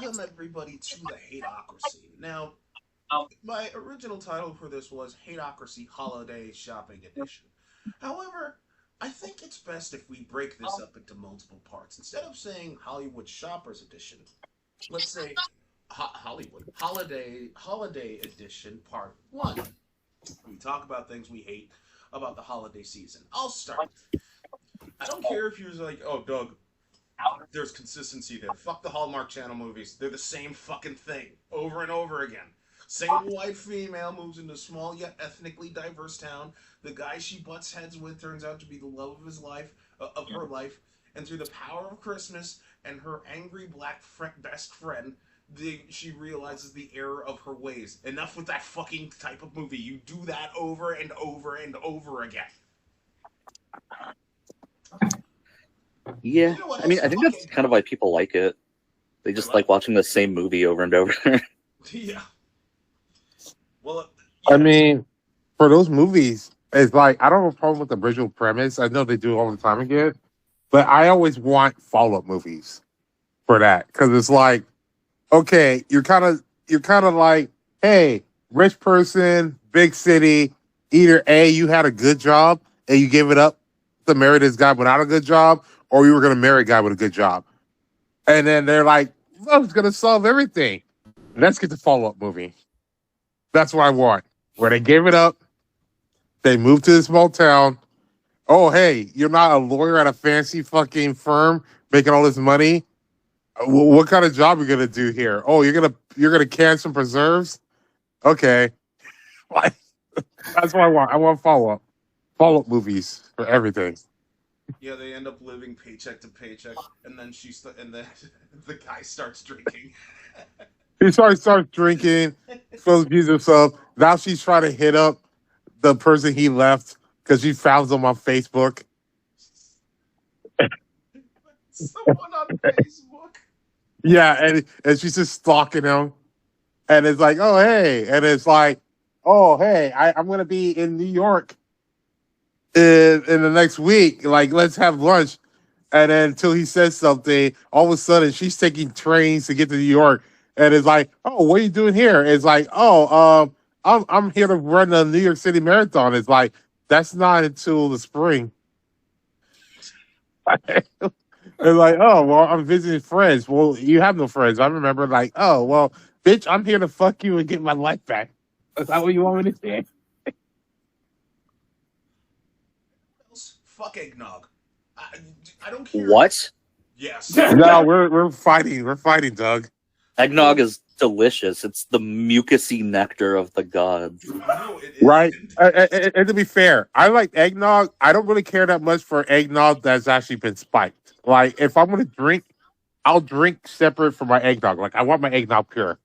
welcome everybody to the Hateocracy. Now, my original title for this was Hateocracy Holiday Shopping Edition. However, I think it's best if we break this up into multiple parts. Instead of saying Hollywood Shoppers Edition, let's say Hollywood Holiday Edition Part 1. We talk about things we hate about the holiday season. I'll start. I don't care if you're like, oh, Doug, there's consistency there. Fuck the Hallmark Channel movies. They're the same fucking thing over and over again. Same white female moves into a small yet ethnically diverse town. The guy she butts heads with turns out to be the love of his life, of her life, and through the power of Christmas and her angry black best friend, she realizes the error of her ways. Enough with that fucking type of movie. You do that over and over and over again. Yeah, You know what I mean, else I think that's fucking- kind of why people like it. They just like watching the same movie over and over. Yeah. Well, I mean, for those movies, it's like I don't have a problem with the original premise. I know they do it all the time again, but I always want follow-up movies for that because it's like, okay, you're kind of like, hey, rich person, big city, either A, you had a good job and you gave it up to marry this guy without a good job, or you were going to marry a guy with a good job. And then they're like, love's going to solve everything. Let's get the follow-up movie. That's what I want. Where they gave it up, they moved to this small town. Oh, hey, you're not a lawyer at a fancy fucking firm making all this money. What kind of job are you gonna do here? Oh, you're gonna can some preserves. Okay, like that's what I want. I want follow up movies for everything. yeah, they end up living paycheck to paycheck, and then and then the guy starts drinking. He starts drinking, feels abuse himself. Now she's trying to hit up the person he left because she found him on Facebook. Someone on Facebook. Yeah, and she's just stalking him. And it's like, oh hey, and it's like, oh hey, I'm gonna be in New York in the next week. Like, let's have lunch. And then until he says something, all of a sudden she's taking trains to get to New York, and it's like, oh, what are you doing here? It's like, oh, I'm here to run the New York City Marathon. It's like that's not until the spring. It's like, oh, well, I'm visiting friends. Well, you have no friends. I remember, like, oh, well, bitch, I'm here to fuck you and get my life back. Is that what you want me to say? Fuck eggnog. I don't care. What? Yes. No, we're fighting. We're fighting, Doug. Eggnog is delicious. It's the mucusy nectar of the gods. No, it Right? isn't. And to be fair, I like eggnog. I don't really care that much for eggnog that's actually been spiked. Like, if I'm going to drink, I'll drink separate from my eggnog. Like, I want my eggnog pure.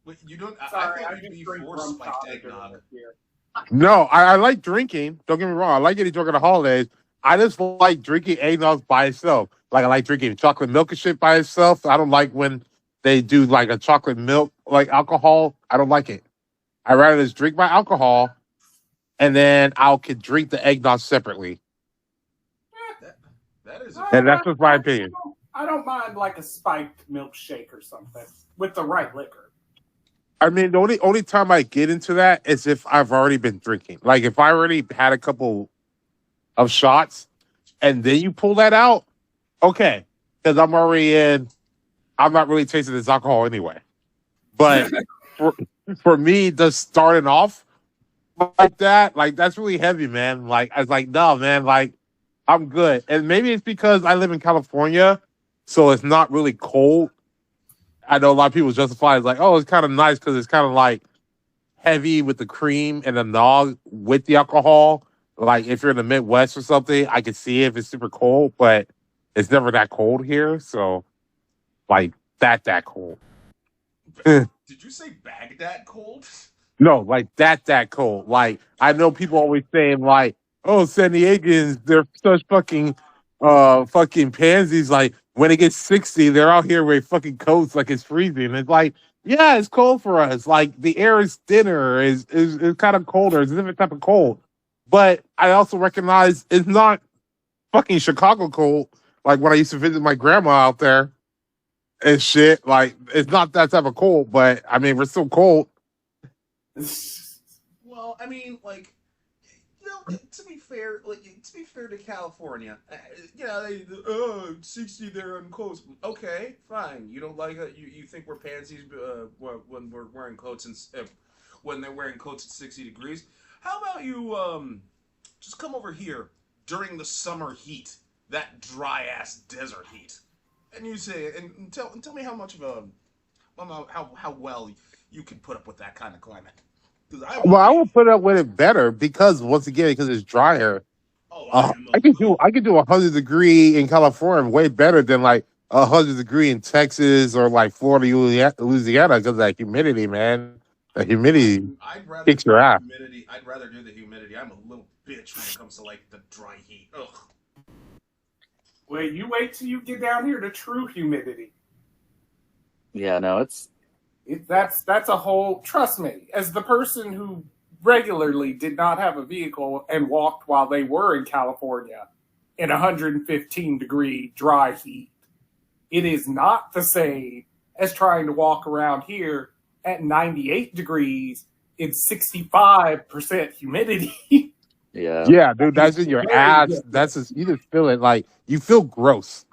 Wait, you don't. Sorry, I I thought you'd just be drink for rum spiked tonic eggnog. over here. No, I like drinking. Don't get me wrong. I like getting drunk at the holidays. I just like drinking eggnog by itself. Like, I like drinking chocolate milk and shit by itself. I don't like when they do like a chocolate milk, like alcohol. I don't like it. I'd rather just drink my alcohol and then could drink the eggnog separately. That is. And that's just my opinion. I don't mind like a spiked milkshake or something with the right liquor. I mean, the only time I get into that is if I've already been drinking. Like, if I already had a couple of shots and then you pull that out, okay. Because I'm already I'm not really tasting this alcohol anyway. But for me, just starting off like that, like, that's really heavy, man. Like, I was like, no, man, like, I'm good. And maybe it's because I live in California, so it's not really cold. I know a lot of people justify it like, oh, it's kind of nice because it's kind of like heavy with the cream and the nog with the alcohol. Like, if you're in the Midwest or something, I can see if it's super cold, but it's never that cold here. So, like, that cold. Did you say Baghdad cold? No, like that cold. Like, I know people always saying like, oh, San Diegans, they're such fucking pansies. Like, when it gets 60, they're out here with fucking coats like it's freezing. It's like, yeah, it's cold for us. Like, the air is thinner, is kind of colder. It's a different type of cold. But I also recognize it's not fucking Chicago cold. Like when I used to visit my grandma out there. and shit. Like it's not that type of cold, but I mean we're still cold. Well, I mean, like, to be fair, to California, they 60 there on coats. Okay, fine. You don't like it. You think we're pansies when we're wearing coats and when they're wearing coats at 60 degrees. How about you just come over here during the summer heat, that dry ass desert heat, and you say and tell me how much of a how well you can put up with that kind of climate. Because I Well, won't I be. will put up with it better because once again, because it's drier. Oh, I am I could do 100 degree in California way better than like 100 degree in Texas or like Florida, Louisiana because of that humidity, man. The humidity I'd rather kicks do your the ass. humidity. I'd rather do the humidity. I'm a little bitch when it comes to like the dry heat. Ugh. Well, you wait till you get down here to true humidity. Yeah, no, it's That's a whole. Trust me, as the person who regularly did not have a vehicle and walked while they were in California in 115-degree dry heat, it is not the same as trying to walk around here at 98 degrees in 65% humidity. yeah. Yeah, dude, It's that's in your very ass. different. That's just you just feel it like you feel gross.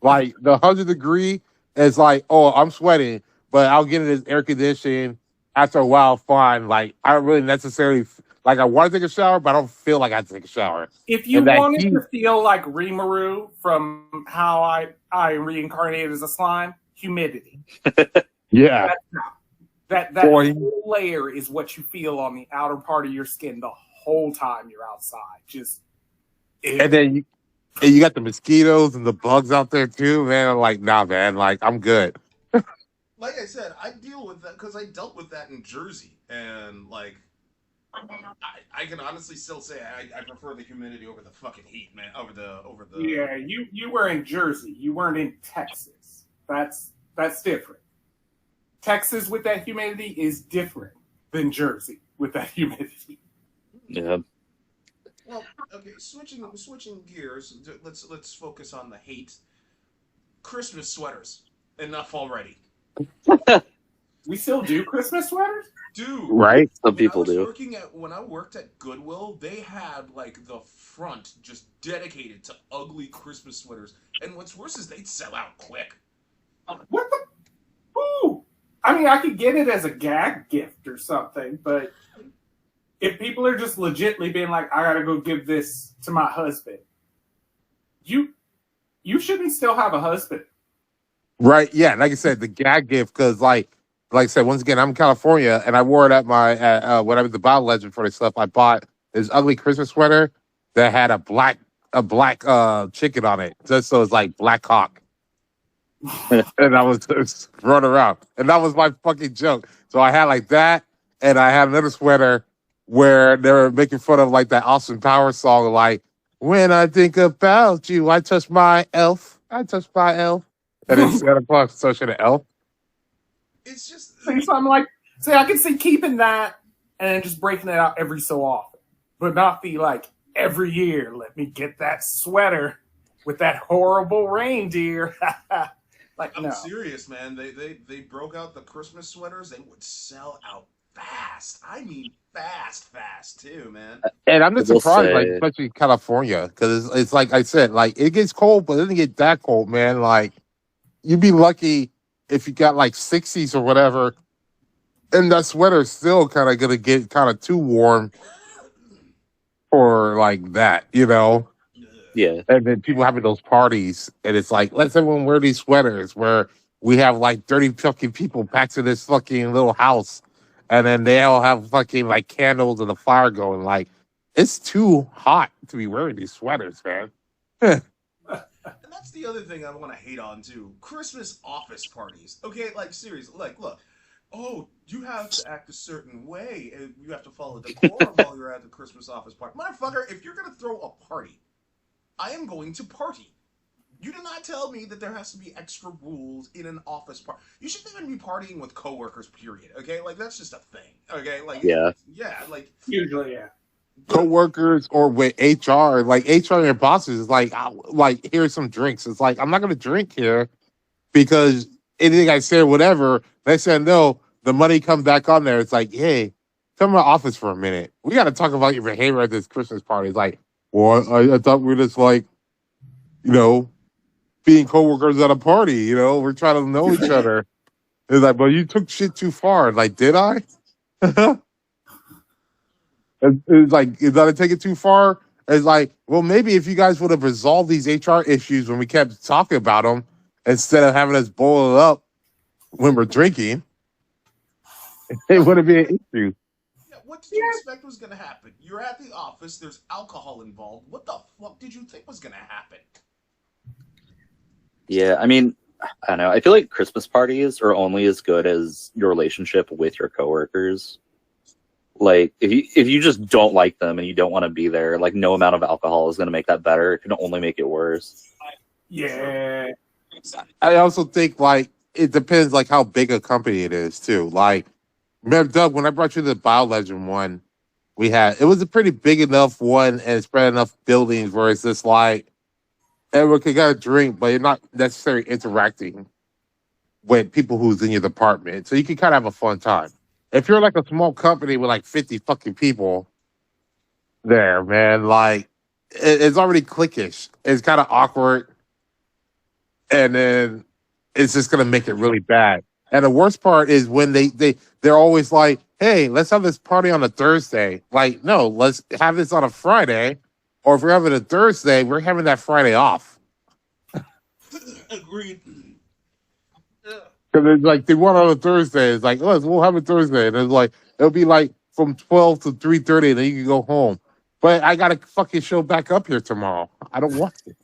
Like the 100 degree is like, oh, I'm sweating, but I'll get in this air conditioning. After a while, fine. Like I don't really necessarily like I want to take a shower, but I don't feel like I have to take a shower. If you And that wanted heat, to feel like Rimuru from how I reincarnated as a slime, humidity. yeah, That boy. whole layer is what you feel on the outer part of your skin the whole time you're outside. Just And then you got the mosquitoes and the bugs out there too, man. I'm like, nah, man. Like I'm good. Like I said, I deal with that because I dealt with that in Jersey, and like I can honestly still say I prefer the humidity over the fucking heat, man. Over the. yeah, you were in Jersey. You weren't in Texas. That's different. Texas with that humidity is different than Jersey with that humidity. Yeah. Well, okay, switching gears. Let's focus on the hate. Christmas sweaters. Enough already. We still do Christmas sweaters? Dude, Right? Some people do. when I worked at Goodwill, they had like the front just dedicated to ugly Christmas sweaters. And what's worse is they'd sell out quick. What the? Ooh! I mean, I could get it as a gag gift or something, but if people are just legitimately being like, I gotta go give this to my husband, you shouldn't still have a husband. Right? Yeah. Like I said, the gag gift because like I said, once again, I'm in California and I wore it at my when I was the Battle Legend for this stuff. I bought this ugly Christmas sweater that had a black chicken on it, just so it's like Black Hawk. And I was just running around, and that was my fucking joke. So I had like that, and I had another sweater where they were making fun of like that Austin Powers song, like "When I think about you, I touch my elf, I touch my elf," and it's Santa Claus touching an elf. It's just So I'm like, I can see keeping that and then just breaking it out every so often, but not be like every year. Let me get that sweater with that horrible reindeer. Like I'm no. serious, man. They broke out the Christmas sweaters. They would sell out fast. I mean, fast too, man. And I'm I just will surprised, like say, especially in California, because it's like I said, like it gets cold, but it doesn't get that cold, man. Like you'd be lucky if you got like 60s or whatever, and that sweater's still kind of gonna get kind of too warm for like that, you know. yeah, And then people having those parties, and it's like, let's everyone wear these sweaters where we have like 30 fucking people packed to this fucking little house, and then they all have fucking like candles and a fire going. Like, it's too hot to be wearing these sweaters, man. And that's the other thing I want to hate on too. Christmas office parties. Okay, like seriously, like look. Oh, you have to act a certain way, and you have to follow decorum while you're at the Christmas office party. Motherfucker, if you're gonna throw a party, I am going to party. You do not tell me that there has to be extra rules in an office party. You shouldn't even be partying with coworkers. Period. Okay, like that's just a thing. Okay, like yeah. yeah, like Usually, yeah. Co-workers or with HR, like HR and your bosses, like, like here's some drinks. It's like I'm not gonna drink here because anything I say or whatever, they said no, the money comes back on there. It's like, hey, come to my office for a minute. We got to talk about your behavior at this Christmas party. It's like, well, I thought we were just like, you know, being coworkers at a party. You know, we're trying to know each other. It's like, but you took shit too far. Like, did I? It's like, did I take it too far? It's like, well, maybe if you guys would have resolved these HR issues when we kept talking about them instead of having us boil it up when we're drinking, it wouldn't be an issue. Yeah, what did you expect was gonna happen? You're at the office. There's alcohol involved. What the fuck did you think was gonna happen? Yeah, I mean, I don't know. I feel like Christmas parties are only as good as your relationship with your coworkers. Like, if you just don't like them and you don't want to be there, like, no amount of alcohol is going to make that better. It can only make it worse. Yeah. I also think like it depends like how big a company it is too. Like, remember Doug, when I brought you the BioLegend one, it was a pretty big enough one and spread enough buildings where it's just like everyone could get a drink, but you're not necessarily interacting with people who's in your department. So you can kind of have a fun time. If you're like a small company with like 50 fucking people there, man, like it's already cliquish. It's kind of awkward. And then it's just gonna make it really bad. And the worst part is when they're always like, hey, let's have this party on a Thursday. Like, no, let's have this on a Friday. Or if we're having a Thursday, we're having that Friday off. Agreed. Because it's like they want on a Thursday. It's like, we'll have a Thursday. And it's like it'll be like from 12 to 3:30, and then you can go home. But I gotta fucking show back up here tomorrow. I don't want to.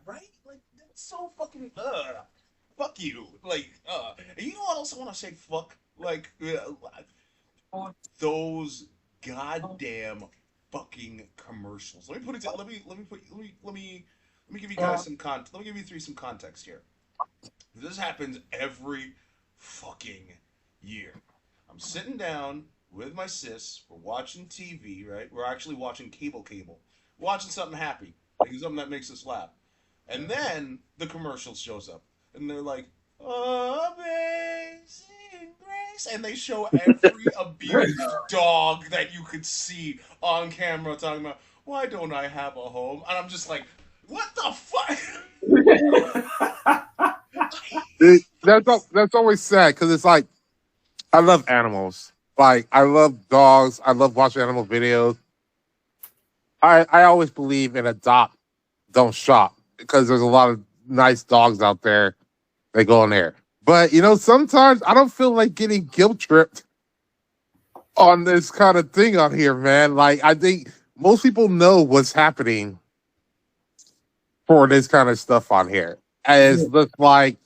Right? Like that's so fucking fuck you. Like you know what else I want to say? Fuck. Like those goddamn fucking commercials. Let me put it. Let me give you guys some con. Let me give you three some context here. This happens every fucking year. I'm sitting down with my sis. We're watching TV, right? We're actually watching cable. Watching something happy, like something that makes us laugh. And then the commercial shows up, and they're like, "Amazing Grace," and they show every abused dog that you could see on camera talking about, "Why don't I have a home?" And I'm just like, "What the fuck?" That's always sad because it's like I love animals. Like I love dogs. I love watching animal videos. I always believe in adopt, don't shop because there's a lot of nice dogs out there that go in there. But you know, sometimes I don't feel like getting guilt tripped on this kind of thing on here, man. Like I think most people know what's happening for this kind of stuff on here. And it's just like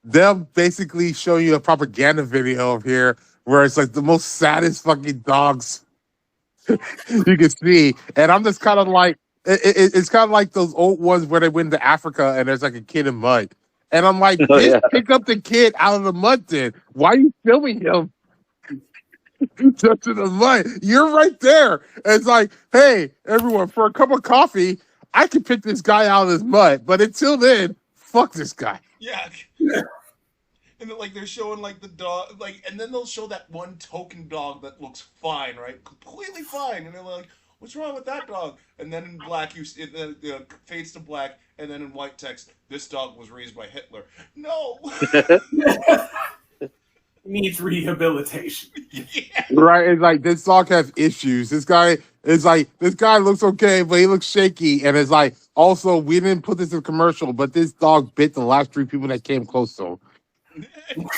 they'll basically show you a propaganda video of here where it's like the most saddest fucking dogs you can see. And I'm just kind of like, it's kind of like those old ones where they went to Africa and there's like a kid in mud. And I'm like, Oh, yeah. pick up the kid out of the mud then. Why are you filming him touching the mud? You're right there. And it's like, hey, everyone, for a cup of coffee, I can pick this guy out of this mud. But until then, fuck this guy. Yeah. And then, like they're showing like the dog, like, and then they'll show that one token dog that looks fine, right, completely fine, and they're like, "What's wrong with that dog?" And then in black, it fades to black, and then in white text, "This dog was raised by Hitler." No. Needs rehabilitation. Yeah. Right? It's like this dog has issues. This guy looks okay, but he looks shaky. And it's like, also, we didn't put this in commercial, but this dog bit the last three people that came close to him. I mean, like,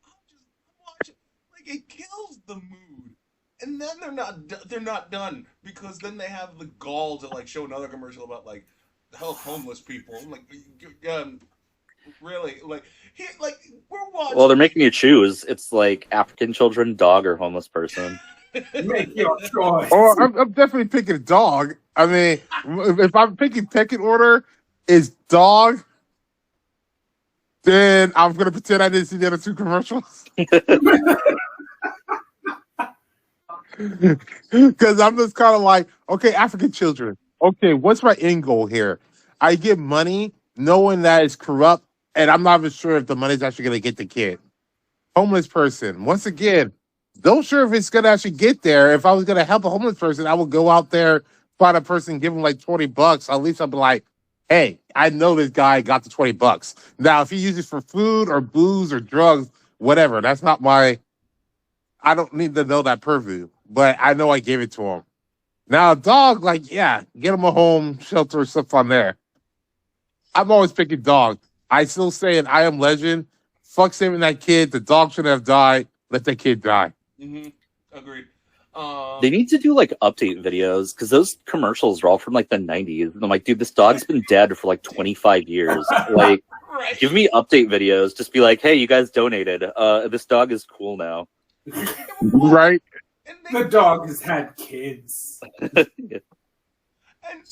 I'm just watching, like, it kills the mood, and then they're not done because then they have the gall to like show another commercial about like help homeless people. I'm like, really, like, we're watching. Well, they're making you choose. It's like African children, dog, or homeless person. Make your choice. Or I'm definitely picking a dog. I mean, if I'm picking pecking order, is dog. Then I'm gonna pretend I didn't see the other two commercials. Because I'm just kind of like, okay, African children. Okay, what's my end goal here? I give money knowing that it's corrupt, and I'm not even sure if the money's actually going to get the kid. Homeless person, once again, don't sure if it's going to actually get there. If I was going to help a homeless person, I would go out there, find a person, give him like $20. At least I'd be like, hey, I know this guy got the $20. Now, if he uses it for food or booze or drugs, whatever, that's not my. I don't need to know that purview, but I know I gave it to him. Now, a dog, like, yeah, get him a home, shelter, or stuff on there. I'm always picking dog. I still say in I Am Legend, fuck saving that kid. The dog shouldn't have died. Let that kid die. Mm-hmm. Agreed. They need to do like update videos because those commercials are all from like the 90s. And I'm like, dude, this dog's been dead for like 25 years. Like, Right. give me update videos. Just be like, hey, you guys donated. This dog is cool now. Right? And they The dog has had kids. And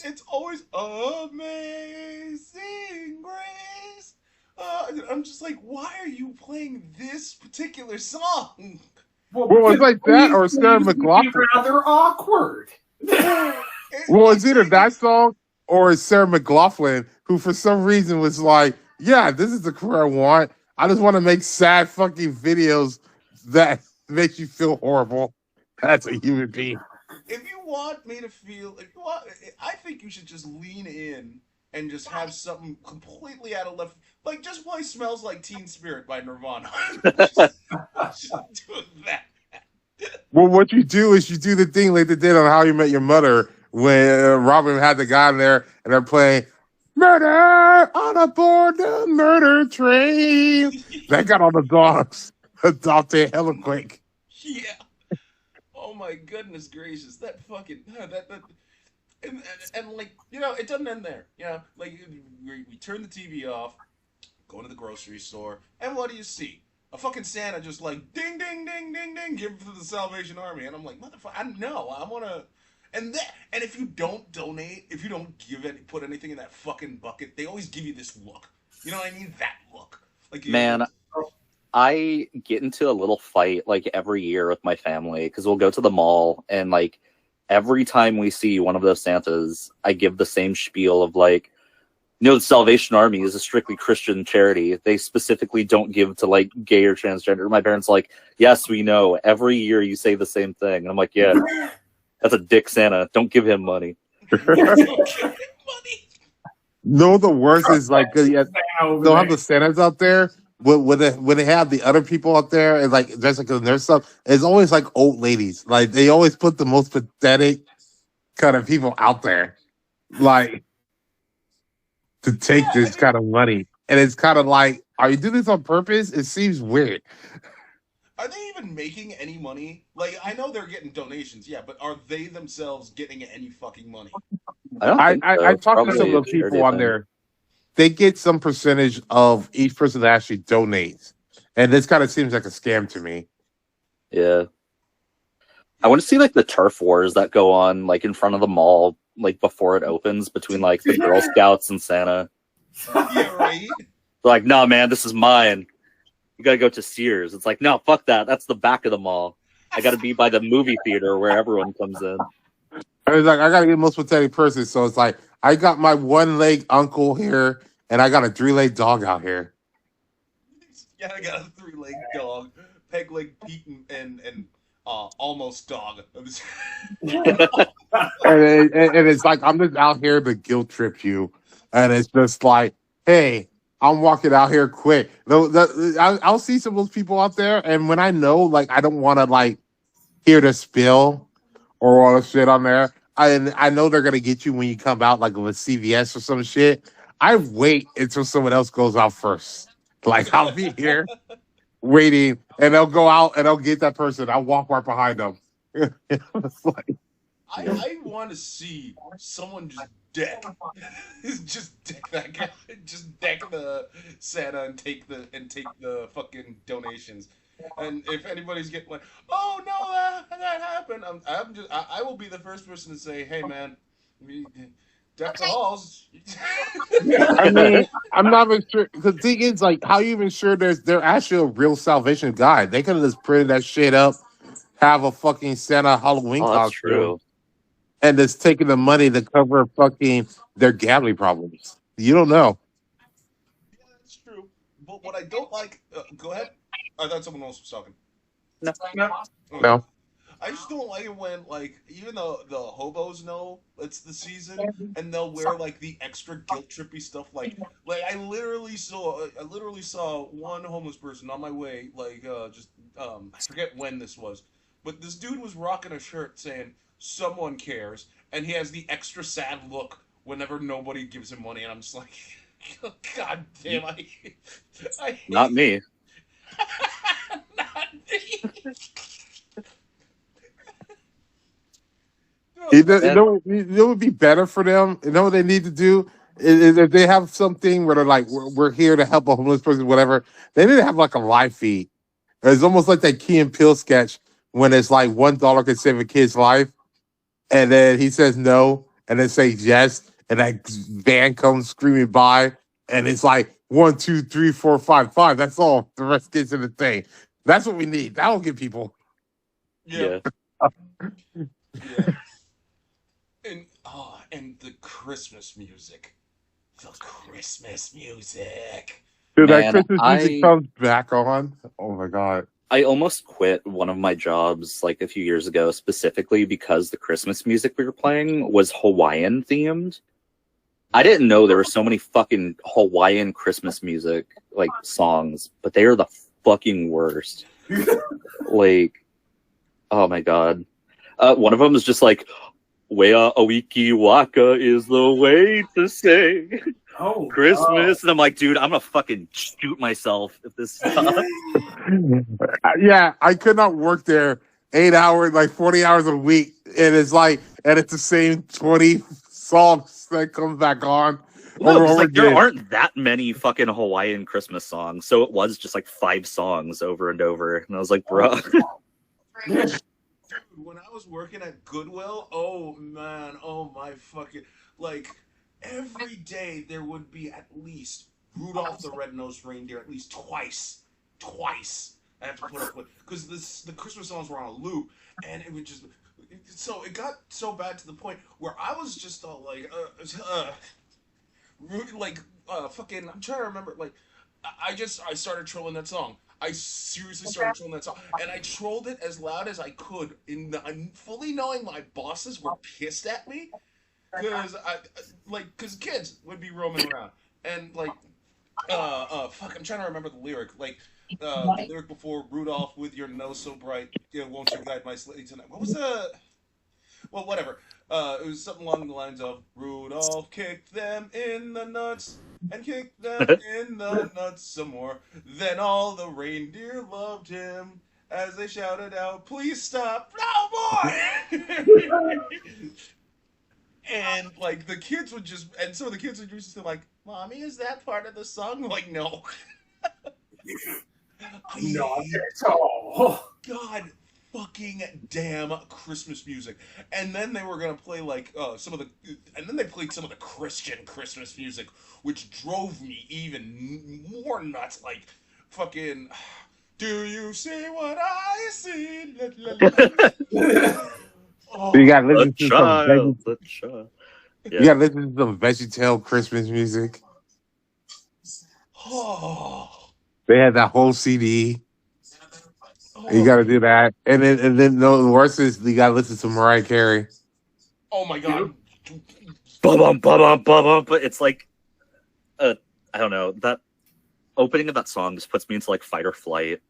it's always Amazing Grace. I'm just like, why are you playing this particular song? Well, it's like that or Sarah McLachlan. Rather awkward. Well, it's either that song or it's Sarah McLachlan, who for some reason was like, yeah, this is the career I want. I just want to make sad fucking videos that make you feel horrible. That's a human being. If you want me to feel, if you want, I think you should just lean in and just have something completely out of left, like just play "Smells Like Teen Spirit" by Nirvana. just do that. Well, what you do is you do the thing like they did on How You Met Your Mother when Robin had the guy in there and they're playing Murder on Aboard the Murder Train. That got all the dogs adopted hella quick. Yeah. Oh my goodness gracious, that fucking and like it doesn't end there. Like we turn the TV off, go into the grocery store, and what do you see? A fucking Santa just like ding ding ding ding ding, give it to the Salvation Army, and I'm like, motherfucker, I wanna. And if you don't donate, if you don't put anything in that fucking bucket, they always give you this look. You know what I mean? That look. Like Man, I get into a little fight like every year with my family because we'll go to the mall and like every time we see one of those Santas, I give the same spiel of like, the Salvation Army is a strictly Christian charity. They specifically don't give to like gay or transgender. My parents are like, yes, we know. Every year you say the same thing. And I'm like, yeah, that's a dick Santa. Don't give him money. No, the worst is like they'll have the Santas out there. When they have the other people out there and like just like their stuff, it's always like old ladies. Like they always put the most pathetic kind of people out there, like to take this kind of money. And it's kind of like, are you doing this on purpose? It seems weird. Are they even making any money? Like, I know they're getting donations, yeah, but are they themselves getting any fucking money? I talked to some of those people on there. They get some percentage of each person that actually donates. And this kind of seems like a scam to me. Yeah. I want to see like the turf wars that go on like in front of the mall like before it opens between like the Girl Scouts and Santa. Yeah, right? They're like, no, man, this is mine. You gotta go to Sears. It's like, no, fuck that. That's the back of the mall. I gotta be by the movie theater where everyone comes in. I was like, I gotta get the most pathetic person. So it's like, I got my one-leg uncle here, and I got a three-leg dog out here. Yeah, I got a three-leg dog, peg-leg Pete, and almost dog. and it's like, I'm just out here to guilt trip you. And it's just like, hey, I'm walking out here quick. I'll see some of those people out there, and when I know, like, I don't want to, like, hear the spill or all the shit on there, I know they're going to get you when you come out, like, with CVS or some shit. I wait until someone else goes out first. Like, I'll be here waiting, and they'll go out, and they'll get that person. I'll walk right behind them. It's like, I want to see someone just deck that guy, just deck the Santa and take the fucking donations. And if anybody's getting like, oh no, that happened, I will be the first person to say, hey man, deck the halls. I mean, I'm not even sure. The thing is, like, how you even sure they're actually a real Salvation guide? They could have just printed that shit up, have a fucking Santa Halloween that's costume, true. and just taking the money to cover fucking their gambling problems. You don't know. It's true. But what I don't like, go ahead. I thought someone else was talking. No. Okay. No. I just don't like it when, like, even though the hobos know it's the season, and they'll wear like the extra guilt trippy stuff. Like I literally saw one homeless person on my way, like, I forget when this was, but this dude was rocking a shirt saying "Someone cares," and he has the extra sad look whenever nobody gives him money, and I'm just like, God damn, I Not hate me. not me. You know what would be better for them? You know what they need to do? Is if they have something where they're like, we're here to help a homeless person, whatever, they need to have like a live feed. It's almost like that Key and Peele sketch when it's like $1 could save a kid's life, and then he says no, and then says yes, and that van comes screaming by, and it's like 1, 2, 3, 4, 5, 5. That's all. The rest gets in the thing. That's what we need. That'll get people. Yeah, Yeah. yeah. And the Christmas music. The Christmas music. Dude, that Man, Christmas music comes back on. Oh my god. I almost quit one of my jobs like a few years ago specifically because the Christmas music we were playing was Hawaiian themed. I didn't know there were so many fucking Hawaiian Christmas music like songs, but they are the fucking worst. Like, oh my god. One of them is just like, Wea Awiki Waka is the way to say Christmas. And I'm like, dude, I'm gonna fucking shoot myself if this stops. Yeah, I could not work there 8 hours, like 40 hours a week, and it's the same 20 songs that comes back on No, over and because over like there again. aren't that many fucking Hawaiian Christmas songs, so it was just like 5 songs over and over, and I was like, bro. Dude, when I was working at Goodwill, oh man, oh my fucking, like, every day there would be at least Rudolph the Red-Nosed Reindeer at least twice. I have to put up with, because the Christmas songs were on a loop, and it would just, so it got so bad to the point where I was just all like, fucking, I'm trying to remember, like, I started trolling that song. I seriously started trolling that song, and I trolled it as loud as I could, fully knowing my bosses were pissed at me, because kids would be roaming around, and like, fuck, I'm trying to remember the lyric, like, the lyric before Rudolph with your nose so bright, won't you guide my sleigh tonight? What was the? Well, whatever. It was something along the lines of Rudolph kicked them in the nuts and kicked them in the nuts some more. Then all the reindeer loved him as they shouted out, "Please stop, no more!" And like the kids would just, and some of the kids would just be like, "Mommy, is that part of the song?" I'm like, no. Not at all. God fucking damn Christmas music. And then they were gonna play like and then they played some of the Christian Christmas music, which drove me even more nuts. Like, fucking, do you see what I see? Oh, You got to A listen to some child, a child. you got to listen to some VeggieTale Christmas music. oh, They had that whole CD. You oh, got to do that, and then no, the worst is you got to listen to Mariah Carey. oh my god. Ba-bum, ba-bum, ba-bum. But it's like, I don't know, that opening of that song just puts me into like fight or flight.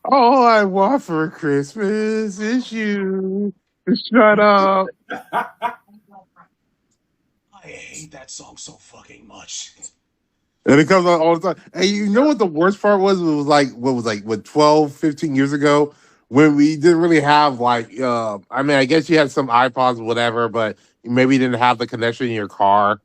All I want for Christmas is you. Shut up. I hate that song so fucking much. And it comes on all the time. And you know what the worst part was? It was like, what, 12, 15 years ago when we didn't really have like, I mean, I guess you had some iPods or whatever, but maybe you didn't have the connection in your car.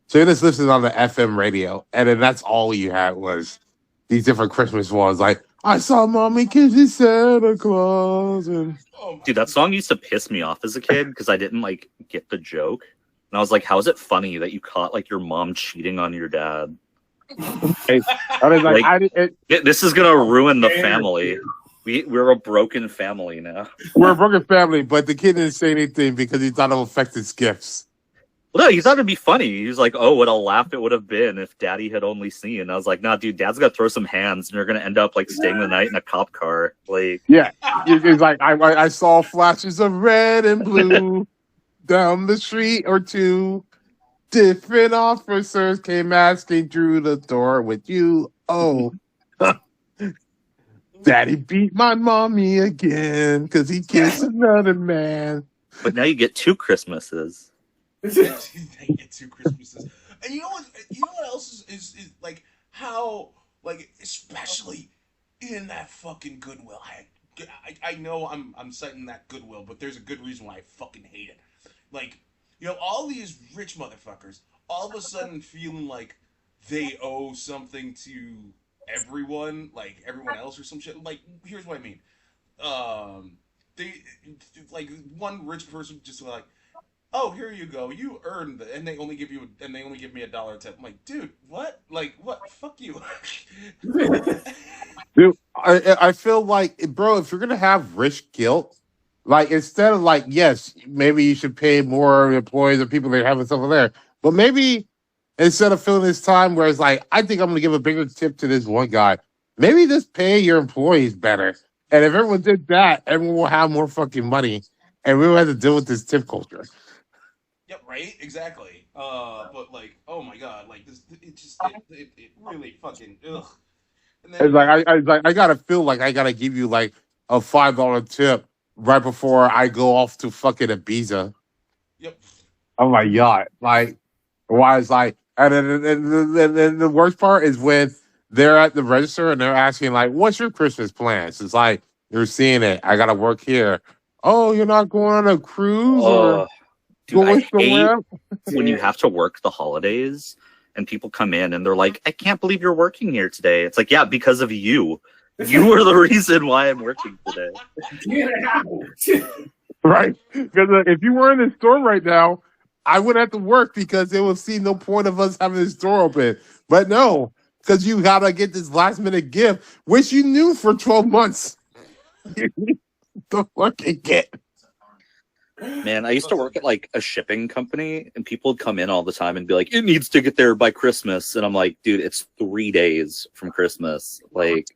So you just listened on the FM radio. And then that's all you had was these different Christmas ones. Like, I saw Mommy kissing Santa Claus. And Oh my Dude, that song used to piss me off as a kid because I didn't like get the joke. And I was like, how is it funny that you caught like your mom cheating on your dad? I was like, Like- This is gonna ruin the family. We're a broken family now. we're a broken family, but the kid didn't say anything because he thought it affected gifts. Well, no, he thought it'd be funny. He was like, "Oh, what a laugh it would have been if Daddy had only seen." And I was like, "Nah, dude, Dad's got to throw some hands, and you're gonna end up like staying the night in a cop car." Like, Yeah, it's like I saw flashes of red and blue down the street or two. Different officers came asking through the door with you. Oh, Daddy beat my mommy again because he kissed another man. but now you get 2 Christmases. They get 2 Christmases. And you know what? You know what else is like how like especially in that fucking Goodwill. I know I'm citing that Goodwill, but there's a good reason why I fucking hate it. Like, all these rich motherfuckers all of a sudden feeling like they owe something to everyone, like everyone else or some shit. Like, here's what I mean. They like one rich person just like, oh, here you go, you earned it, and they only give me $1 tip. I'm like, dude, what? Like, what? Fuck you. Dude, I feel like, bro, if you're gonna have rich guilt, like instead of like, yes, maybe you should pay more employees or people that have stuff there, but maybe instead of feeling this time where it's like, I think I'm gonna give a bigger tip to this one guy, maybe just pay your employees better. And if everyone did that, everyone will have more fucking money, and we don't have to deal with this tip culture. Yep, right, exactly. But like, oh my god, like this, it really fucking ugh. And It's then like I gotta feel like I gotta give you like a $5 tip right before I go off to fucking Ibiza. yep, I'm like, yacht. Like, why is like, and the worst part is when they're at the register and they're asking like, "What's your Christmas plans?" It's like you're seeing it. I gotta work here. Oh, you're not going on a cruise or Oh, dude, going I hate somewhere? when you have to work the holidays and people come in and they're like, "I can't believe you're working here today." It's like, yeah, because of you. You were the reason why I'm working today. Get out. Right? Because if you were in the store right now, I wouldn't have to work because they would see no point of us having this door open. But no, because you gotta get this last minute gift, which you knew for 12 months. You need to fucking get. Man, I used to work at like a shipping company and people would come in all the time and be like, "It needs to get there by Christmas." And I'm like, dude, it's 3 days from Christmas. Like,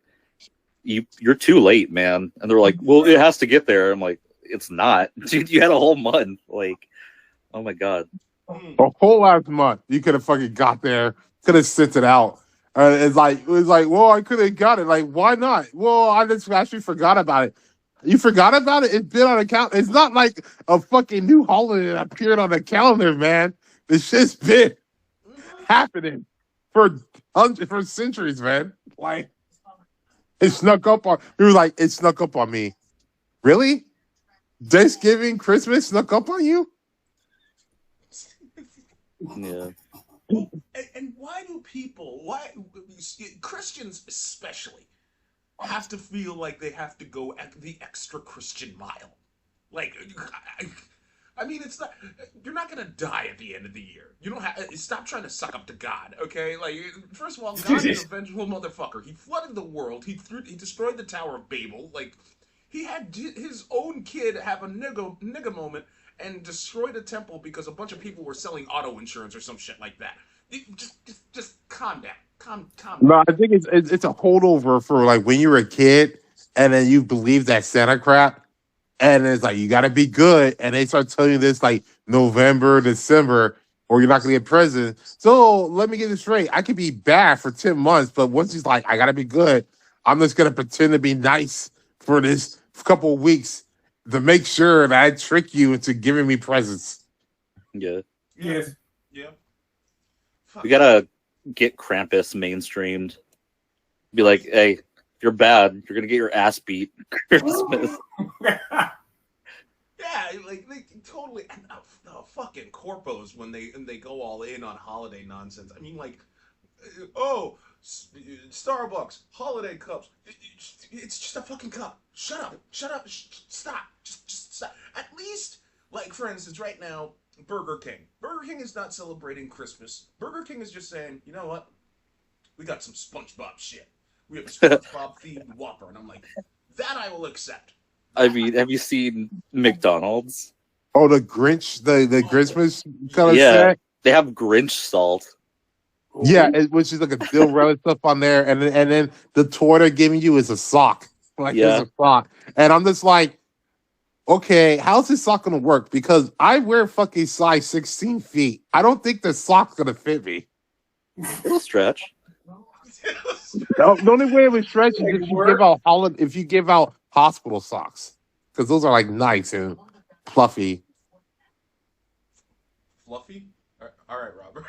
you're too late, man. And they're like, "Well, it has to get there." I'm like, it's not. Dude, you had a whole month. Like, oh my God. A whole last month. You could have fucking got there, could have sent it out. It was like, well, I could have got it. Like, why not? Well, I just actually forgot about it. You forgot about it? It's been on a calendar. It's not like a fucking new holiday that appeared on the calendar, man. This shit's been happening for for centuries, man. Like, it snuck up on. He was like, it snuck up on me. Really? Thanksgiving, Christmas snuck up on you? Yeah. and why do why Christians especially have to feel like they have to go the extra Christian mile? Like, I mean, it's not. You're not gonna die at the end of the year. You don't have. Stop trying to suck up to God, okay? Like, first of all, God is a vengeful motherfucker. He flooded the world. He destroyed the Tower of Babel. Like, he had his own kid have a nigga moment and destroyed a temple because a bunch of people were selling auto insurance or some shit like that. Just calm down. Calm No, down. I think it's a holdover for like when you were a kid and then you believe that Santa crap, and it's like you got to be good, and they start telling you this like November, December, or you're not gonna get presents. So let me get this straight: I could be bad for 10 months, but once he's like, I gotta be good, I'm just gonna pretend to be nice for this couple of weeks to make sure that I trick you into giving me presents. Yeah. Yeah, Yes. yeah. We Fuck. gotta get Krampus mainstreamed. Be like, hey, if you're bad, you're gonna get your ass beat Christmas. Yeah, like they totally and fucking corpos when they go all in on holiday nonsense. I mean, like, oh, Starbucks holiday cups. It's just a fucking cup. Shut up, stop, just stop. At least, like for instance, right now, Burger King. Burger King is not celebrating Christmas. Burger King is just saying, you know what? We got some SpongeBob shit. We have a SpongeBob themed Whopper, and I'm like, that I will accept. I That I mean, will have you seen McDonald's? Oh, the Grinch, the Oh, Christmas kind of Yeah, set. they have Grinch salt. Yeah, Ooh. which is like a dill relic stuff on there, and then the toy they're giving you is a sock, like it's Yeah, a sock, and I'm just like, okay, how's this sock gonna work? Because I wear fucking size 16 feet. I don't think the sock's gonna fit me. it'll stretch. The only way it would stretch is Like if you give work. out if you give out hospital socks, because those are like nice and fluffy. Fluffy. All right, Robert.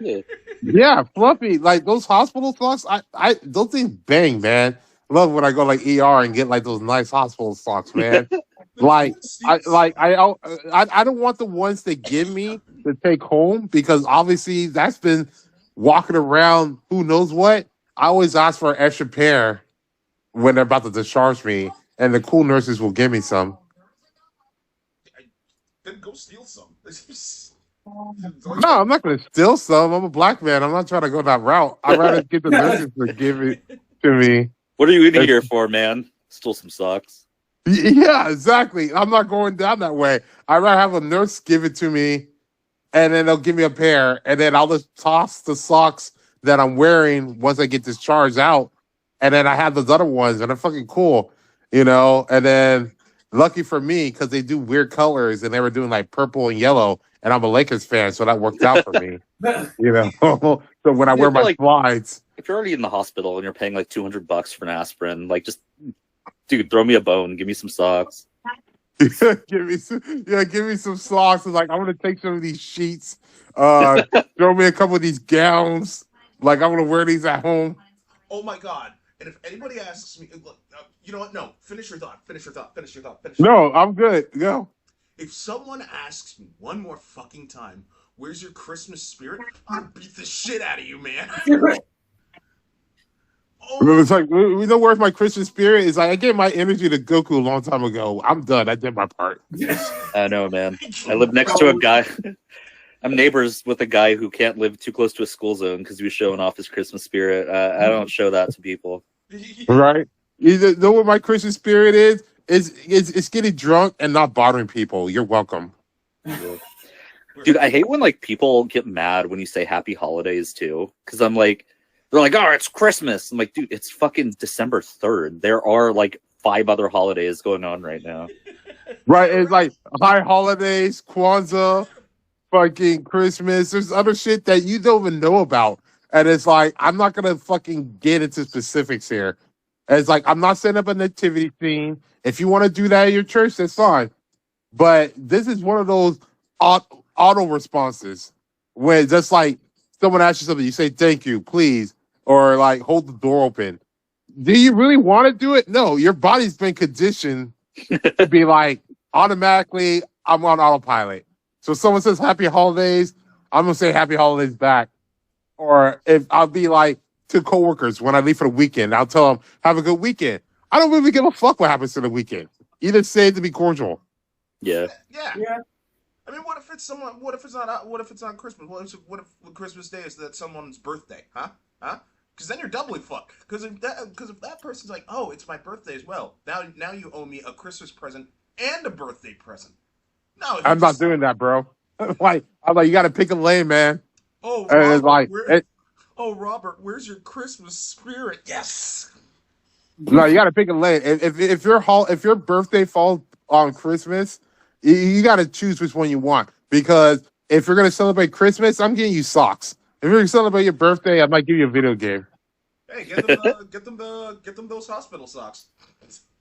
Yeah. Yeah, fluffy. Like those hospital socks, I those things bang, man. Love when I go like ER and get like those nice hospital socks, man. Like I Steals. like I don't want the ones they give me to take home because obviously that's been walking around who knows what. I always ask for an extra pair when they're about to discharge me, and the cool nurses will give me some. Then go steal some. No, I'm not gonna steal some. I'm a black man. I'm not trying to go that route. I'd rather get the nurses to give it to me. What are you in here for, man? Stole some socks. Yeah, exactly. I'm not going down that way. I'd rather have a nurse give it to me, and then they'll give me a pair, and then I'll just toss the socks that I'm wearing once I get discharged out, and then I have those other ones, and they're fucking cool, you know. And then, lucky for me, because they do weird colors, and they were doing like purple and yellow, and I'm a Lakers fan, so that worked out for me, you know. So when I Yeah, wear my like slides, if you're already in the hospital and you're paying like $200 for an aspirin, like just dude, throw me a bone, give me some socks. give me some socks. And like, I'm gonna take some of these sheets. Throw me a couple of these gowns. Like, I'm gonna wear these at home. Oh my god! And if anybody asks me, look, you know what? No, finish your thought. Finish your thought. Finish your thought. Finish your thought. No, I'm good. Go. If someone asks me one more fucking time, "Where's your Christmas spirit?" I'm gonna beat the shit out of you, man. Oh, It's like we know where's my Christian spirit. It's like I gave my energy to Goku a long time ago. I'm done. I did my part. I know, man. I live next to a guy. I'm neighbors with a guy who can't live too close to a school zone because he was showing off his Christmas spirit. I don't show that to people. Right? You know what my Christian spirit is? It's getting drunk and not bothering people. You're welcome. Dude, I hate when like people get mad when you say happy holidays too. Because I'm like, they're like, oh, it's Christmas. I'm like, dude, it's fucking December 3rd. There are like 5 other holidays going on right now. Right? It's like high holidays, Kwanzaa, fucking Christmas. There's other shit that you don't even know about. And it's like, I'm not gonna fucking get into specifics here. And it's like, I'm not setting up a nativity scene. If you want to do that at your church, that's fine. But this is one of those auto responses where just like someone asks you something, you say thank you, please, or like hold the door open. Do you really want to do it? No, your body's been conditioned to be like automatically, I'm on autopilot. So if someone says happy holidays, I'm gonna say happy holidays back. Or if I'll be like to coworkers when I leave for the weekend, I'll tell them have a good weekend. I don't really give a fuck what happens to the weekend. Either say it to be cordial. Yeah. yeah. Yeah. I mean, what if it's someone? What if it's not? What if it's on Christmas? What if Christmas Day is that someone's birthday? Huh? Huh? Because then you're doubly fucked. Because if that person's like, oh, it's my birthday as well. Now you owe me a Christmas present and a birthday present. No, if you I'm not just doing that, bro. Like I'm like, you got to pick a lane, man. oh And it's Robert, like, Robert, where's your Christmas spirit? Yes. no, you got to pick a lane. If your birthday falls on Christmas, you got to choose which one you want. Because if you're gonna celebrate Christmas, I'm getting you socks. If you're gonna celebrate your birthday, I might give you a video game. Hey, get them those hospital socks.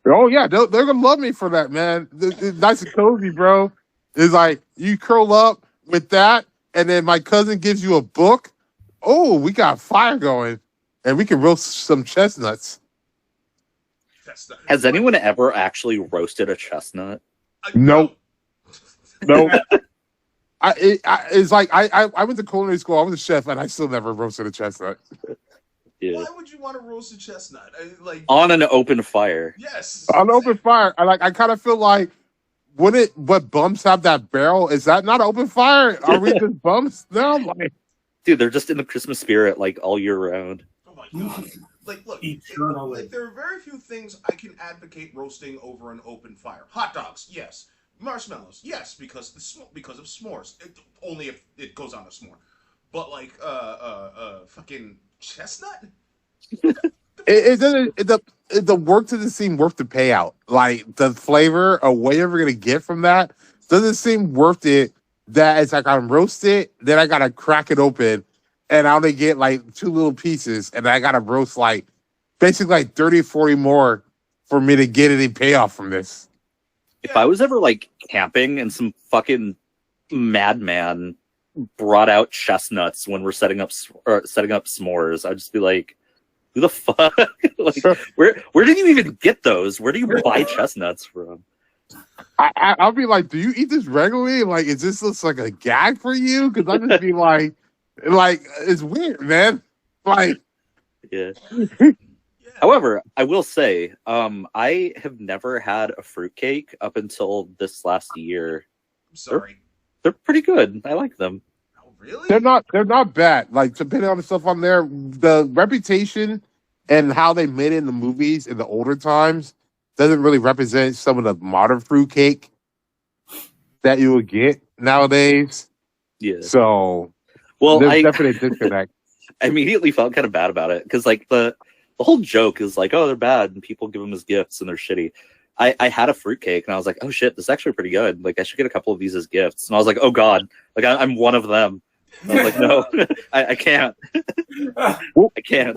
Oh yeah, they're gonna love me for that, man. It's nice and cozy, bro. It's like you curl up with that, and then my cousin gives you a book. Oh, we got fire going, and we can roast some chestnuts. That's not, Has anyone ever actually roasted a chestnut? Nope. No. Nope. It's like I went to culinary school. I was a chef, and I still never roasted a chestnut. Yeah. Why would you want to roast a chestnut? Like On an open fire. yes. On open fire, I kind of feel like what bumps have that barrel? Is that not open fire? Are we just bumps now? Like, Dude, they're just in the Christmas spirit like all year round. Oh my god. Like, look, Eternally. like there are very few things I can advocate roasting over an open fire. Hot dogs, yes. Marshmallows, yes, because because of s'mores. Only if it goes on a s'more. But like fucking chestnut. The fuck? It doesn't. The work doesn't seem worth the payout. Like the flavor or whatever you're gonna get from that doesn't seem worth it. That it's like I'm roasted, then I gotta crack it open, and I only get like two little pieces, and I gotta roast like basically like 30, 40 more for me to get any payoff from this. If I Yeah, was ever like camping and some fucking madman brought out chestnuts when we're setting up s'mores, I'd just be like, "Who the fuck? Like, where did you even get those? Where do you buy chestnuts from?" I'll be like, do you eat this regularly? Like, is this just like a gag for you? Because I just be like it's weird, man. Like, Yeah. yeah. However, I will say, I have never had a fruitcake up until this last year. I'm They're sorry. they're pretty good. I like them. Oh, really? they're not bad. Like, depending on the stuff on there, the reputation and how they made it in the movies in the older times doesn't really represent some of the modern fruitcake that you would get nowadays. Yeah. So Well, there's I definitely a disconnect. I immediately felt kind of bad about it because like the whole joke is like, oh, they're bad and people give them as gifts and they're shitty. I had a fruitcake and I was like, oh shit, this is actually pretty good. Like I should get a couple of these as gifts. And I was like, oh god, like I'm one of them. And I was like, no, I can't. Well, I can't.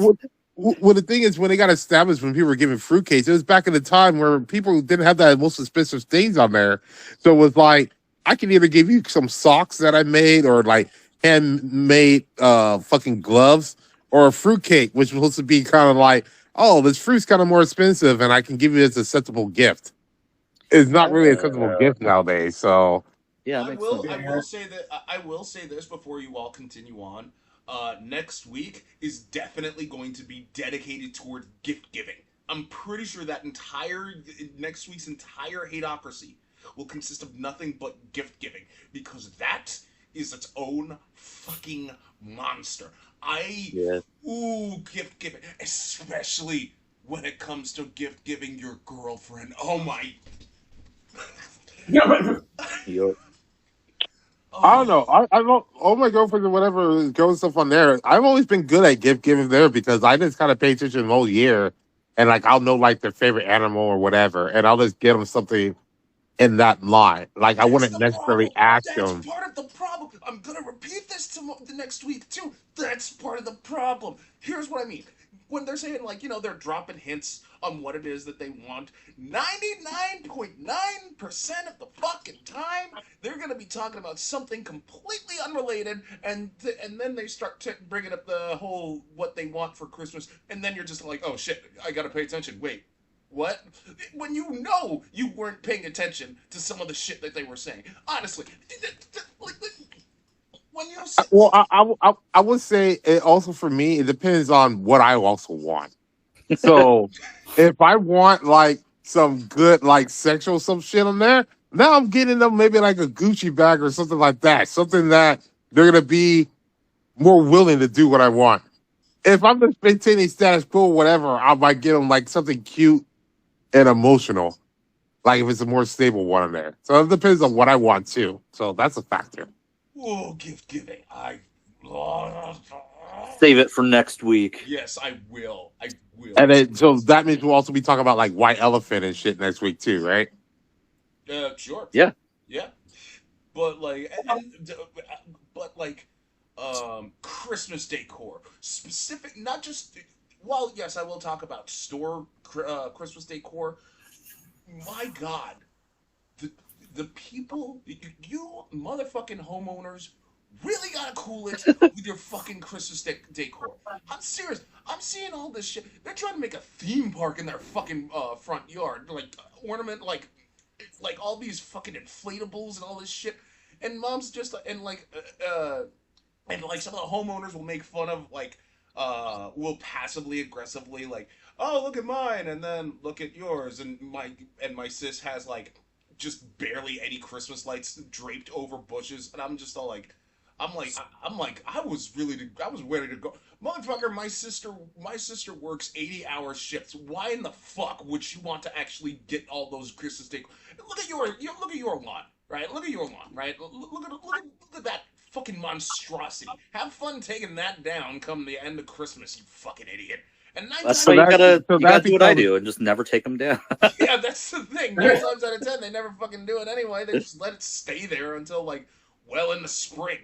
well, the thing is, when they got established, when people were giving fruitcakes, it was back in the time where people didn't have that most expensive things on there. So it was like, I can either give you some socks that I made or like handmade fucking gloves or a fruitcake, which was supposed to be kind of like, oh, this fruit's kind of more expensive and I can give you this acceptable gift. It's not really a acceptable gift nowadays. So, Yeah, it makes sense. I will say that I will say this before you all continue on. Next week is definitely going to be dedicated toward gift giving. I'm pretty sure that entire next week's entire hateocracy will consist of nothing but gift giving because that is its own fucking monster. I Yeah. ooh gift giving, especially when it comes to gift giving your girlfriend. Oh my. Yup. I don't Oh, know. I don't. All my girlfriends or whatever girl stuff on there. I've always been good at gift giving there because I just kind of pay attention the whole year, and like I'll know like their favorite animal or whatever, and I'll just get them something in that line. Like I that's wouldn't the necessarily problem. ask That's them. part of the problem. I'm gonna repeat this to the next week too. That's part of the problem. Here's what I mean. When they're saying like they're dropping hints on what it is that they want, 99.9% of the fucking time they're gonna be talking about something completely unrelated, and then they start bringing up the whole what they want for Christmas, and then you're just like, oh shit, I gotta pay attention. Wait, what? When you weren't paying attention to some of the shit that they were saying. Honestly, when you say, Well, I would say it also for me it depends on what I also want. So if I want like some good like sexual some shit on there, now I'm getting them maybe like a Gucci bag or something like that. Something that they're gonna be more willing to do what I want. If I'm just maintaining status quo, whatever, I might get them like something cute and emotional. Like if it's a more stable one in there. So it depends on what I want too. So that's a factor. oh, gift giving, Save it for next week. yes, I will. I will. And then so that means we'll also be talking about like white elephant and shit next week too, right? Sure. Yeah. Yeah. But like, but like, Christmas decor, specific, not just. Well, yes, I will talk about store Christmas decor. My God, the the people, you motherfucking homeowners, really gotta cool it with your fucking Christmas decor. I'm serious. I'm seeing all this shit. They're trying to make a theme park in their fucking front yard, like ornament, like all these fucking inflatables and all this shit. And mom's just and like some of the homeowners will make fun of like will passively aggressively like, oh look at mine and then look at yours, and my sis has like just barely any Christmas lights draped over bushes, and I'm just all like, I was I was ready to go, motherfucker. My sister works 80-hour shifts. Why in the fuck would she want to actually get all those Christmas steak? Look at your lawn, right? Look at your lawn, right? Look at that fucking monstrosity. Have fun taking that down come the end of Christmas, you fucking idiot. And nine That's times why So you that gotta so you that gotta do what I becomes do and just never take them down. yeah, that's the thing. 9 times out of 10, they never fucking do it anyway. They just let it stay there until like well in the spring.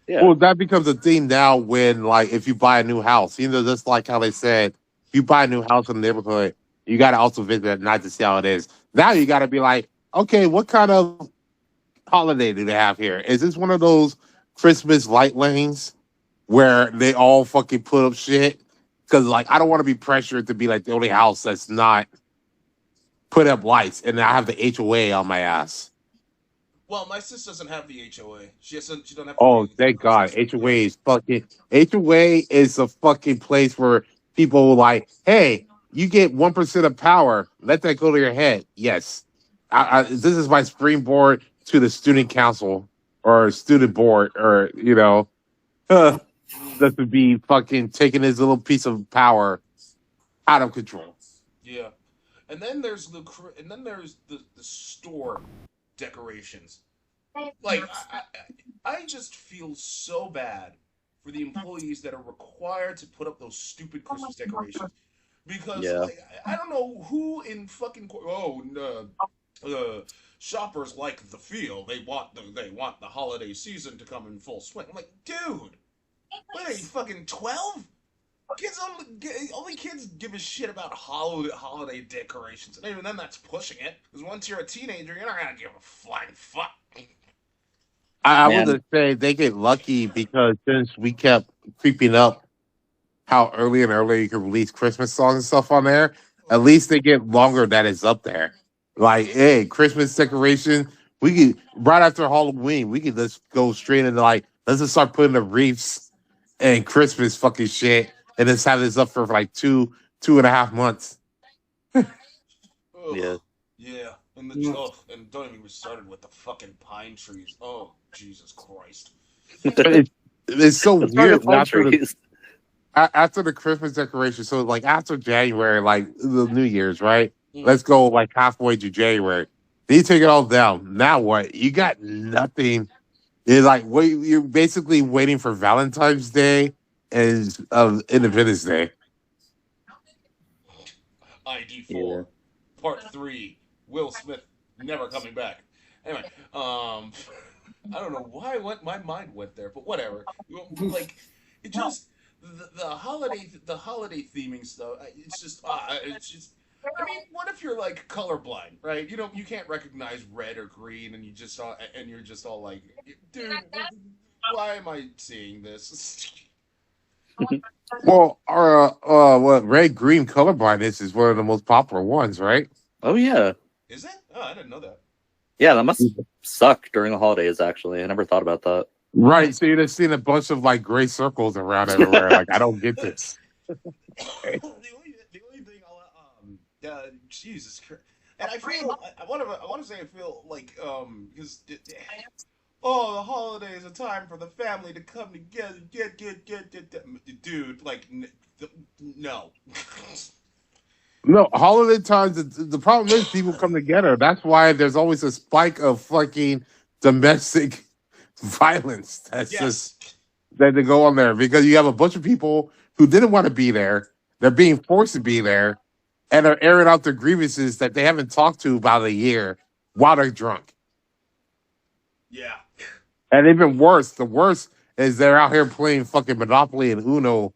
Yeah, well, that becomes a theme now when like if you buy a new house, just like how they said, if you buy a new house in the neighborhood, you got to also visit at night to see how it is. Now you got to be like, okay, what kind of holiday do they have here? Is this one of those Christmas light lanes where they all fucking put up shit? Because like I don't want to be pressured to be like the only house that's not put up lights, and I have the HOA on my ass. Well, my sis doesn't have the HOA. She don't have to pay Oh, anything thank for her God. system. Yeah. HOA is fucking HOA is a fucking place where people like, hey, you get 1% of power. Let that go to your head. Yes. This is my springboard to the student council or student board or, that would be fucking taking his little piece of power out of control. Yeah. And then there's the store decorations. Like I just feel so bad for the employees that are required to put up those stupid Christmas decorations because yeah, like I don't know who in fucking shoppers like the feel. They want the holiday season to come in full swing. I'm like, dude, what are you fucking 12? Only kids give a shit about holiday decorations, and even then, that's pushing it. Because once you're a teenager, you're not gonna give a flying fuck. I would man. say they get lucky because since we kept creeping up how early and early you can release Christmas songs and stuff on there, at Oh, least they get longer that it's up there. Like, hey, Christmas decoration, we could right after Halloween, we could just go straight into like, let's just start putting the wreaths and Christmas fucking shit, and just have this up for like 2.5 months. ugh, Yeah, yeah, and don't even get me started with the fucking pine trees. Oh, Jesus Christ. It's, it's so what's wrong with weird pine trees? after the Christmas decoration. So like after January, like the New Year's, right? Mm. Let's go like halfway to January. Then you take it all down. Now what? You got nothing. It's like wait, you're basically waiting for Valentine's Day and Independence Day. ID Yeah, 4, Part 3. Will Smith never coming back. Anyway, I don't know why my mind went there, but whatever. Like, it just the holiday theming stuff. It's just. I mean, what if you're like colorblind, right? You can't recognize red or green, and you're just all like, dude, why am I seeing this? Well, what red green colorblindness is one of the most popular ones, right? oh yeah, Is it? Oh, I didn't know that. yeah. That must suck during the holidays. Actually, I never thought about that. Right. So you're just seeing a bunch of like gray circles around everywhere. Like I don't get this. The only thing Jesus Christ, and I feel I want to say I feel like because oh, the holiday is a time for the family to come together, dude, like no. No, holiday times. The problem is people come together. That's why there's always a spike of fucking domestic violence. That's just Yes. that they go on there because you have a bunch of people who didn't want to be there. They're being forced to be there, and they're airing out their grievances that they haven't talked to about a year while they're drunk. Yeah. And even worse, the worst is they're out here playing fucking Monopoly and Uno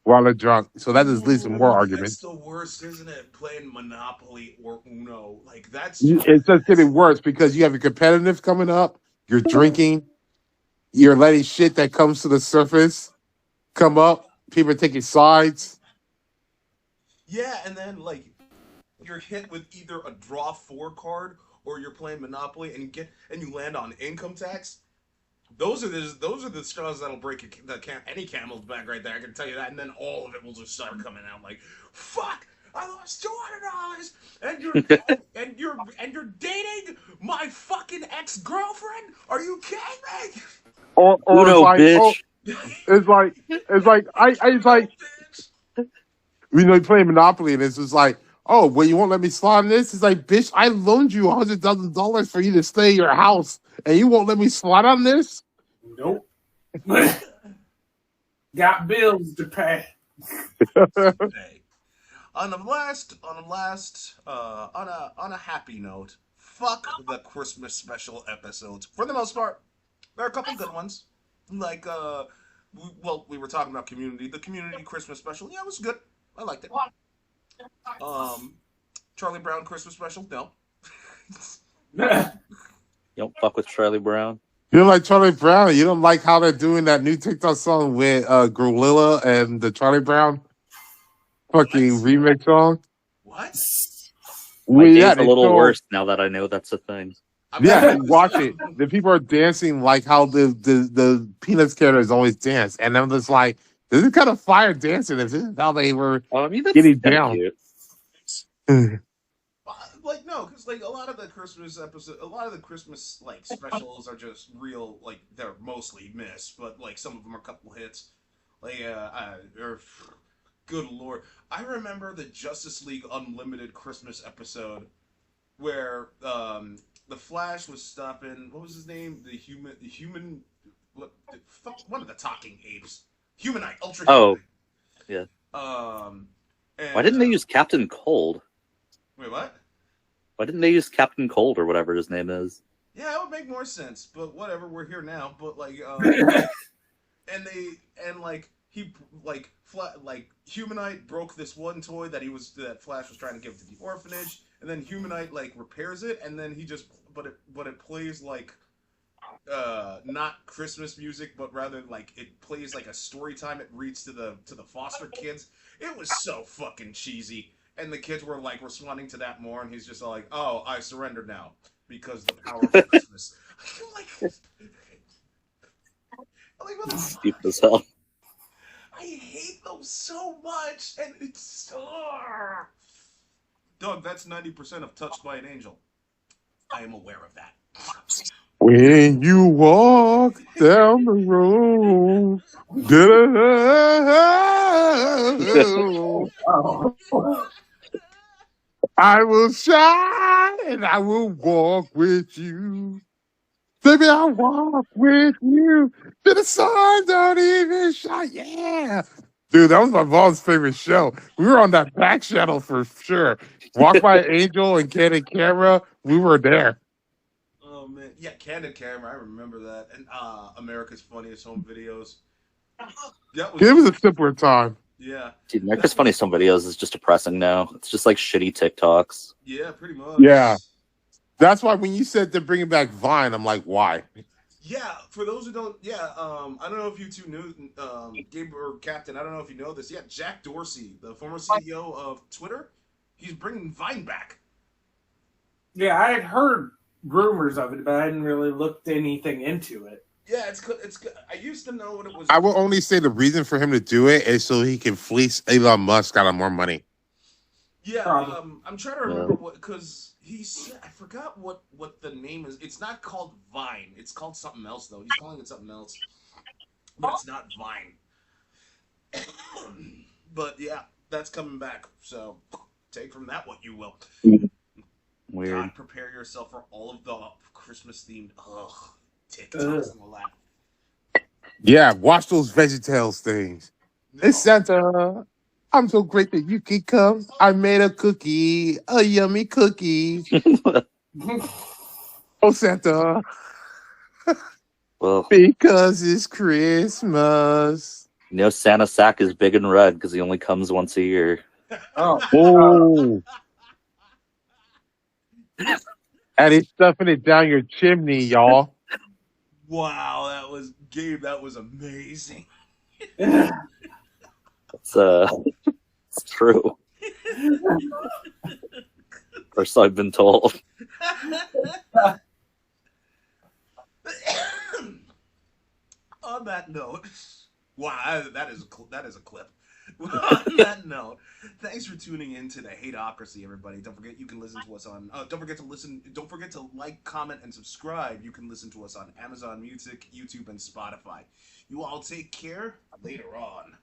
while they're drunk. So that just leads to more Ooh, that's arguments. the worst, isn't it? Playing Monopoly or Uno, like It's just that's getting worse because you have your competitive coming up, you're drinking, you're letting shit that comes to the surface come up, people are taking sides. yeah, and then like you're hit with either a draw four card or you're playing Monopoly and you land on income tax. Those are the straws that'll break any camel's back right there. I can tell you that, and then all of it will just start coming out like, fuck. I lost $200, and you're dating my fucking ex-girlfriend? Are you kidding Or it's Uno, like, oh, bitch. me? it's like, it's like, Bitch. you play Monopoly, and it's just like, oh, well, you won't let me slide in this? It's like, bitch, I loaned you $100,000 for you to stay in your house, and you won't let me slide on this? Nope. Got bills to pay. Hey. On a happy note, fuck the Christmas special episodes. For the most part, there are a couple good ones. Like we were talking about Community. The Community Christmas special, yeah, it was good. I liked it. Um, Charlie Brown Christmas special, no. You don't fuck with Charlie Brown. You don't like Charlie Brown? You don't like how they're doing that new TikTok song with Gorilla and the Charlie Brown fucking What? remix song? What? My Well, yeah, day's a they little show. worse now that I know that's a thing. I'm Yeah, sure it was. watch it. The people are dancing like how the Peanuts characters always dance, and I'm just like, this is kind of fire dancing. If this is how they were I mean, that's getting kind of down. cute. Like no, because like a lot of the Christmas like specials are just real. Like they're mostly missed, but like some of them are a couple hits. Like or good lord, I remember the Justice League Unlimited Christmas episode where the Flash was stopping. What was his name? The human. What? One of the talking apes. Humanite. Ultra Oh, Humanite. yeah. Um. Why And didn't they use Captain Cold? wait, what? Why didn't they use Captain Cold or whatever his name is? Yeah, it would make more sense. But whatever. We're here now. But like, and they and like he like Humanite broke this one toy that Flash was trying to give to the orphanage, and then Humanite like repairs it, and then he just but it plays like not Christmas music, but rather like it plays like a story time it reads to the foster kids. It was so fucking cheesy, and the kids were like responding to that more, and he's just like, "Oh, I surrender now because the power of Christmas." like, like what the Stupid fuck? as hell. I hate those so much, and it's Doug. That's 90% of Touched by an Angel. I am aware of that. When you walk down the road, Oh. I will shine and I will walk with you. Baby, I'll walk with you till the sun don't even shine. Yeah. Dude, that was my mom's favorite show. We were on that back channel for sure. Walk by Angel and Candid Camera, we were there. Oh man, yeah, Candid Camera. I remember that, and America's Funniest Home Videos. That was It was good. a simpler time. Yeah, Dude, America's that was Funny Some Videos is just depressing now. It's just like shitty TikToks. yeah, pretty much. Yeah. That's why when you said they're bringing back Vine, I'm like, why? Yeah, for those who don't, yeah, I don't know if you two knew, Gabe or Captain. I don't know if you know this. Yeah, Jack Dorsey, the former CEO of Twitter, he's bringing Vine back. Yeah, I had heard rumors of it, but I hadn't really looked anything into it. Yeah, it's good. It's good. I used to know what it was. I will only say the reason for him to do it is so he can fleece Elon Musk out of more money. Yeah, Probably. I'm trying to remember what because he said I forgot what the name is. It's not called Vine. It's called something else though. He's calling it something else, but it's not Vine. But yeah, that's coming back. So take from that what you will. Weird. God, prepare yourself for all of the Christmas themed TikToks and all that. Yeah, watch those VeggieTales things. No. It's Santa. I'm so great that you can come. I made a cookie, a yummy cookie. Oh, Santa, Well, because it's Christmas. you know, Santa sack is big and red because he only comes once a year. Oh. Oh. And he's stuffing it down your chimney, y'all. Wow, that was Gabe. That was amazing. It's it's true. Or so I've been told. On that note, wow, that is a clip. On that note, thanks for tuning in to the Hateocracy, everybody. Don't forget you can listen to us on. Don't forget to listen. Don't forget to like, comment, and subscribe. You can listen to us on Amazon Music, YouTube, and Spotify. You all take care. Later on.